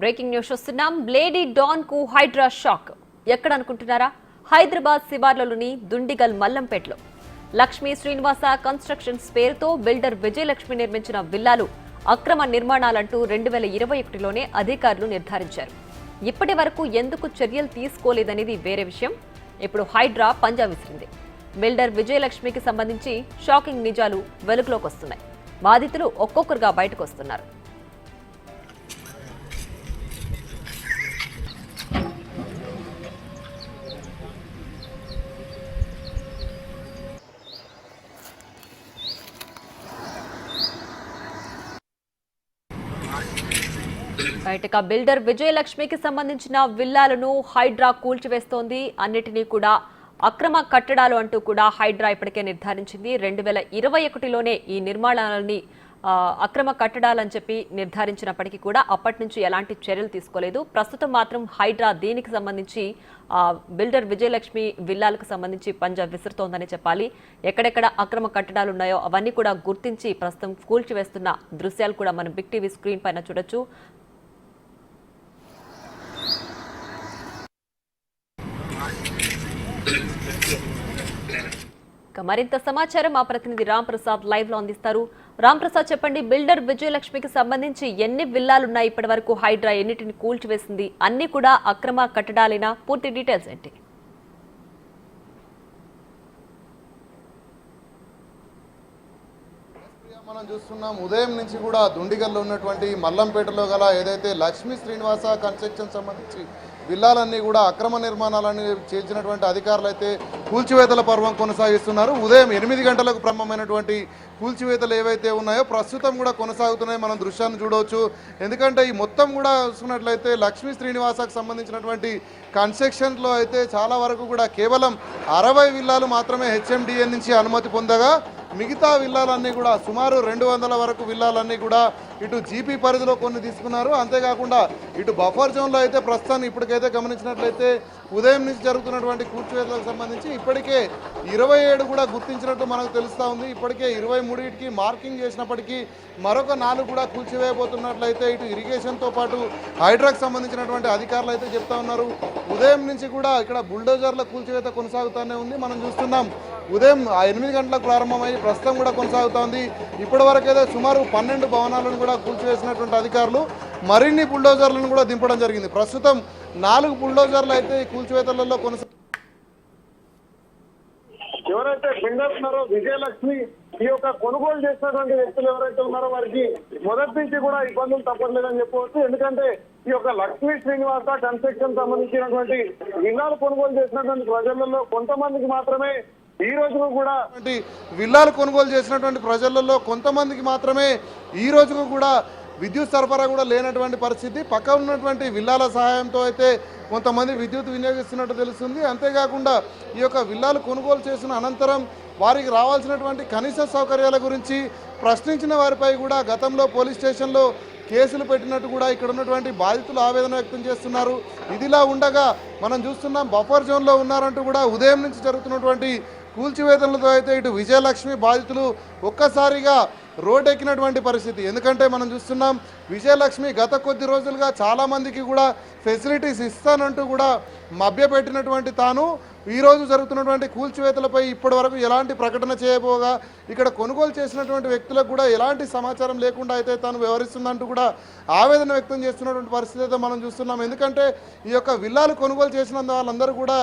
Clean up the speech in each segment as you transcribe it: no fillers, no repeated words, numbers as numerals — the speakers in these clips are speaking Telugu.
బ్రేకింగ్ న్యూస్ చూస్తున్నాం. బ్లేడీ డాన్ కు హైడ్రా షాక్. ఎక్కడ అనుకుంటున్నారా? హైదరాబాద్ శివార్లలోని దుండిగల్ మల్లంపేటలో లక్ష్మీ శ్రీనివాస కన్స్ట్రక్షన్స్ పేరుతో బిల్డర్ విజయలక్ష్మి నిర్మించిన విల్లాలు అక్రమ నిర్మాణాలంటూ 2021లోనే అధికారులు నిర్ధారించారు. ఇప్పటి వరకు ఎందుకు చర్యలు తీసుకోలేదనేది వేరే విషయం. ఇప్పుడు హైడ్రా పంజా విసిరింది. బిల్డర్ విజయలక్ష్మికి సంబంధించి షాకింగ్ నిజాలు వెలుగులోకి వస్తున్నాయి. బాధితులు ఒక్కొక్కరుగా బయటకు వస్తున్నారు. బయటక బిల్డర్ విజయలక్ష్మికి సంబంధించిన విల్లాలను హైడ్రా కూల్చివేస్తోంది. అన్నిటినీ కూడా అక్రమ కట్టడాలు అంటూ కూడా హైడ్రా ఇప్పటికే నిర్ధారించింది. 2021లోనే ఈ నిర్మాణాలని అక్రమ కట్టడాలని చెప్పి నిర్ధారించినప్పటికీ కూడా అప్పటి నుంచి ఎలాంటి చర్యలు తీసుకోలేదు. ప్రస్తుతం మాత్రం హైడ్రా దీనికి సంబంధించి బిల్డర్ విజయలక్ష్మి విల్లాలకు సంబంధించి పంజా విసురుతోందని చెప్పాలి. ఎక్కడెక్కడ అక్రమ కట్టడాలు ఉన్నాయో అవన్నీ కూడా గుర్తించి ప్రస్తుతం కూల్చివేస్తున్న దృశ్యాలు కూడా మనం బిగ్ టీవీ స్క్రీన్ పైన చూడొచ్చు. మరింత సమాచారం మా ప్రతినిధి రామ్ ప్రసాద్ లైవ్ లో అందిస్తారు. రామ్ ప్రసాద్, చెప్పండి, బిల్డర్ విజయలక్ష్మికి సంబంధించి ఎన్ని విల్లాలున్నాయి? ఇప్పటి వరకు హైడ్రా ఎన్నిటిని కూల్చివేసింది? అన్ని కూడా అక్రమ కట్టడాలేనా? పూర్తి డీటెయిల్స్ ఏంటి? మనం చూస్తున్నాం ఉదయం నుంచి కూడా దుండిగల్లో ఉన్నటువంటి మల్లంపేటలో గల ఏదైతే లక్ష్మీ శ్రీనివాస కన్స్ట్రక్షన్ సంబంధించి విల్లాలన్నీ కూడా అక్రమ నిర్మాణాలన్నీ చేర్చినటువంటి అధికారులు అయితే కూల్చివేతల పర్వం కొనసాగిస్తున్నారు. ఉదయం 8 గంటలకు ప్రారంభమైనటువంటి కూల్చివేతలు ఏవైతే ఉన్నాయో ప్రస్తుతం కూడా కొనసాగుతున్నాయి. మనం దృశ్యాన్ని చూడవచ్చు. ఎందుకంటే ఈ మొత్తం కూడా చూసుకున్నట్లయితే లక్ష్మీ శ్రీనివాసకు సంబంధించినటువంటి కన్స్ట్రక్షన్లో అయితే చాలా వరకు కూడా కేవలం 60 విల్లాలు మాత్రమే హెచ్ఎండిఏ నుంచి అనుమతి పొందగా మిగతా విల్లాలన్నీ కూడా సుమారు 200 వరకు విల్లాలన్నీ కూడా ఇటు జీపీ పరిధిలో కొన్ని తీసుకున్నారు. అంతేకాకుండా ఇటు బఫర్ జోన్లో అయితే ప్రస్తుతాన్ని ఇప్పటికైతే గమనించినట్లయితే ఉదయం నుంచి జరుగుతున్నటువంటి కూల్చివేతలకు సంబంధించి ఇప్పటికే 27 కూడా గుర్తించినట్టు మనకు తెలుస్తూ ఉంది. ఇప్పటికే 23కి మార్కింగ్ చేసినప్పటికీ మరొక 4 కూడా కూల్చివేయబోతున్నట్లయితే ఇటు ఇరిగేషన్తో పాటు హైడ్రాకు సంబంధించినటువంటి అధికారులు అయితే చెప్తా ఉన్నారు. ఉదయం నుంచి కూడా ఇక్కడ బుల్డోజర్ల కూల్చివేత కొనసాగుతూనే ఉంది. మనం చూస్తున్నాం ఉదయం 8 గంటలకు ప్రారంభమై ప్రస్తుతం కూడా కొనసాగుతూ ఉంది. ఇప్పటి వరకైతే సుమారు 12 భవనాలను కూడా కూల్చివేసినటువంటి అధికారులు మరిన్ని బుల్డోజర్లను కూడా దింపడం జరిగింది. ప్రస్తుతం 4 బుల్డోజర్లు అయితే ఈ కూల్చివేతలలో ఎవరైతే బిల్డర్స్ ఉన్నారో విజయలక్ష్మి ఈ యొక్క కొనుగోలు చేసినటువంటి వ్యక్తులు ఎవరైతే ఉన్నారో వారికి మొదటి నుంచి కూడా ఇబ్బందులు తప్పట్లేదని చెప్పవచ్చు. ఎందుకంటే ఈ యొక్క లక్ష్మీ శ్రీనివాస కన్స్ట్రక్షన్ సంబంధించినటువంటి విల్లాలు కొనుగోలు చేసినటువంటి ప్రజలలో కొంతమందికి మాత్రమే ఈ రోజుకు కూడా విల్లాలు కొనుగోలు చేసినటువంటి ప్రజలలో కొంతమందికి మాత్రమే ఈ రోజుకు కూడా విద్యుత్ సరఫరా కూడా లేనటువంటి పరిస్థితి. పక్క ఉన్నటువంటి విల్లాల సహాయంతో అయితే కొంతమంది విద్యుత్ వినియోగిస్తున్నట్టు తెలుస్తుంది. అంతేకాకుండా ఈ యొక్క విల్లాలు కొనుగోలు చేసిన అనంతరం వారికి రావాల్సినటువంటి కనీస సౌకర్యాల గురించి ప్రశ్నించిన వారిపై కూడా గతంలో పోలీస్ స్టేషన్లో కేసులు పెట్టినట్టు కూడా ఇక్కడ ఉన్నటువంటి బాధితులు ఆవేదన వ్యక్తం చేస్తున్నారు. ఇదిలా ఉండగా మనం చూస్తున్నాం బఫర్ జోన్లో ఉన్నారంటూ కూడా ఉదయం నుంచి జరుగుతున్నటువంటి కూల్చివేతలతో అయితే ఇటు విజయలక్ష్మి బాధితులు ఒక్కసారిగా రోడ్ ఎక్కినటువంటి పరిస్థితి. ఎందుకంటే మనం చూస్తున్నాం విజయలక్ష్మి గత కొద్ది రోజులుగా చాలామందికి కూడా ఫెసిలిటీస్ ఇస్తానంటూ కూడా మభ్యపెట్టినటువంటి తాను ఈరోజు జరుగుతున్నటువంటి కూల్చివేతలపై ఇప్పటి వరకు ఎలాంటి ప్రకటన చేయబోగా ఇక్కడ కొనుగోలు చేసినటువంటి వ్యక్తులకు కూడా ఎలాంటి సమాచారం లేకుండా అయితే తాను వ్యవహరిస్తుందంటూ కూడా ఆవేదన వ్యక్తం చేస్తున్నటువంటి పరిస్థితి అయితే మనం చూస్తున్నాం. ఎందుకంటే ఈ యొక్క విల్లాలు కొనుగోలు చేసిన వాళ్ళందరూ కూడా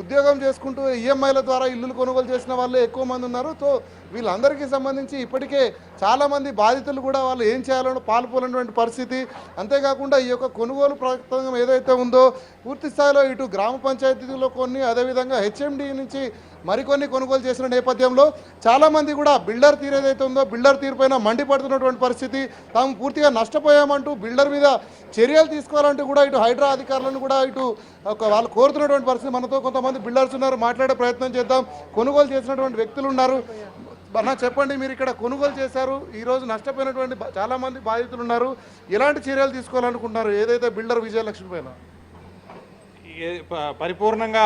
ఉద్యోగం చేసుకుంటూ ఈఎంఐల ద్వారా ఇల్లులు కొనుగోలు చేసిన వాళ్ళే ఎక్కువ మంది ఉన్నారు. సో వీళ్ళందరికీ సంబంధించి ఇప్పటికే చాలామంది బాధితులు కూడా వాళ్ళు ఏం చేయాలో పాల్పోలేనటువంటి పరిస్థితి. అంతేకాకుండా ఈ యొక్క కొనుగోలు ప్రయత్నం ఏదైతే ఉందో పూర్తి స్థాయిలో ఇటు గ్రామ పంచాయతీలో కొన్ని, అదేవిధంగా హెచ్ఎండి నుంచి మరికొన్ని కొనుగోలు చేసిన నేపథ్యంలో చాలామంది కూడా బిల్డర్ తీరు ఏదైతే ఉందో బిల్డర్ తీరు పైన మండిపడుతున్నటువంటి పరిస్థితి. తాము పూర్తిగా నష్టపోయామంటూ బిల్డర్ మీద చర్యలు తీసుకోవాలంటూ కూడా ఇటు హైడ్రా అధికారులను కూడా ఇటు వాళ్ళు కోరుతున్నటువంటి పరిస్థితి. మనతో కొంతమంది బిల్డర్స్ ఉన్నారు, మాట్లాడే ప్రయత్నం చేద్దాం. కొనుగోలు చేసినటువంటి వ్యక్తులు ఉన్నారు. చెప్పండి, మీరు ఇక్కడ కొనుగోలు చేశారు, ఈరోజు నష్టపోయినటువంటి చాలామంది బాధితులు ఉన్నారు, ఎలాంటి చర్యలు తీసుకోవాలనుకుంటున్నారు ఏదైతే బిల్డర్ విజయలక్ష్మి పైన? పరిపూర్ణంగా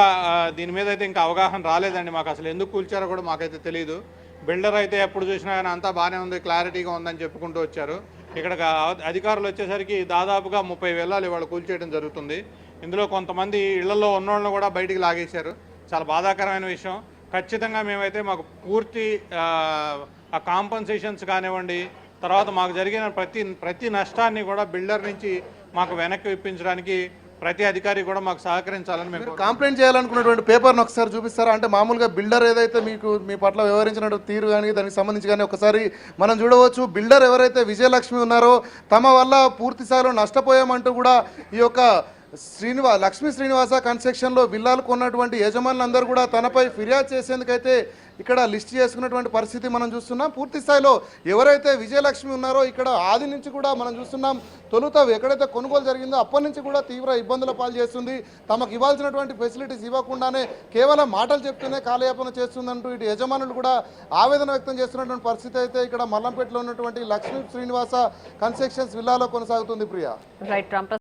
దీని మీద అయితే ఇంకా అవగాహన రాలేదండి. మాకు అసలు ఎందుకు కూల్చారో కూడా మాకైతే తెలియదు. బిల్డర్ అయితే ఎప్పుడు చూసినా కానీ అంతా బాగానే ఉంది, క్లారిటీగా ఉందని చెప్పుకుంటూ వచ్చారు. ఇక్కడ అధికారులు వచ్చేసరికి దాదాపుగా 30 విల్లాలు ఇవాళ కూల్చేయడం జరుగుతుంది. ఇందులో కొంతమంది ఇళ్లలో ఉన్నోళ్ళని కూడా బయటికి లాగేశారు. చాలా బాధాకరమైన విషయం. ఖచ్చితంగా మేమైతే మాకు పూర్తి ఆ కాంపన్సేషన్స్ కానివ్వండి, తర్వాత మాకు జరిగిన ప్రతి నష్టాన్ని కూడా బిల్డర్ నుంచి మాకు వెనక్కి ఇప్పించడానికి ప్రతి అధికారి కూడా మాకు సహకరించాలని మేము కంప్లైంట్ చేయాలనుకున్నటువంటి పేపర్ను ఒకసారి చూపిస్తారా? అంటే మామూలుగా బిల్డర్ ఏదైతే మీ పట్ల వ్యవహరించినటువంటి తీరు కానీ దానికి సంబంధించి కానీ ఒకసారి మనం చూడవచ్చు. బిల్డర్ ఎవరైతే విజయలక్ష్మి ఉన్నారో తమ వల్ల పూర్తి స్థాయిలో నష్టపోయామంటూ కూడా ఈ యొక్క లక్ష్మీ శ్రీనివాస కన్స్ట్రక్షన్లో విల్లాలు కొన్నటువంటి యజమానులందరూ కూడా తనపై ఫిర్యాదు చేసేందుకైతే ఇక్కడ లిస్ట్ చేసుకున్నటువంటి పరిస్థితి మనం చూస్తున్నాం. పూర్తి స్థాయిలో ఎవరైతే విజయలక్ష్మి ఉన్నారో ఇక్కడ ఆది నుంచి కూడా మనం చూస్తున్నాం. తొలుత ఎక్కడైతే కొనుగోలు జరిగిందో అప్పటి నుంచి కూడా తీవ్ర ఇబ్బందుల పాలు చేస్తుంది. తమకు ఇవ్వాల్సినటువంటి ఫెసిలిటీస్ ఇవ్వకుండానే కేవలం మాటలు చెప్తూనే కాలయాపన చేస్తుందంటూ ఇటు యజమానులు కూడా ఆవేదన వ్యక్తం చేస్తున్నటువంటి పరిస్థితి అయితే ఇక్కడ మల్లంపేటలో ఉన్నటువంటి లక్ష్మీ శ్రీనివాస కన్స్ట్రక్షన్స్ విల్లాలో కొనసాగుతుంది. ప్రియా. రైట్ రామ్.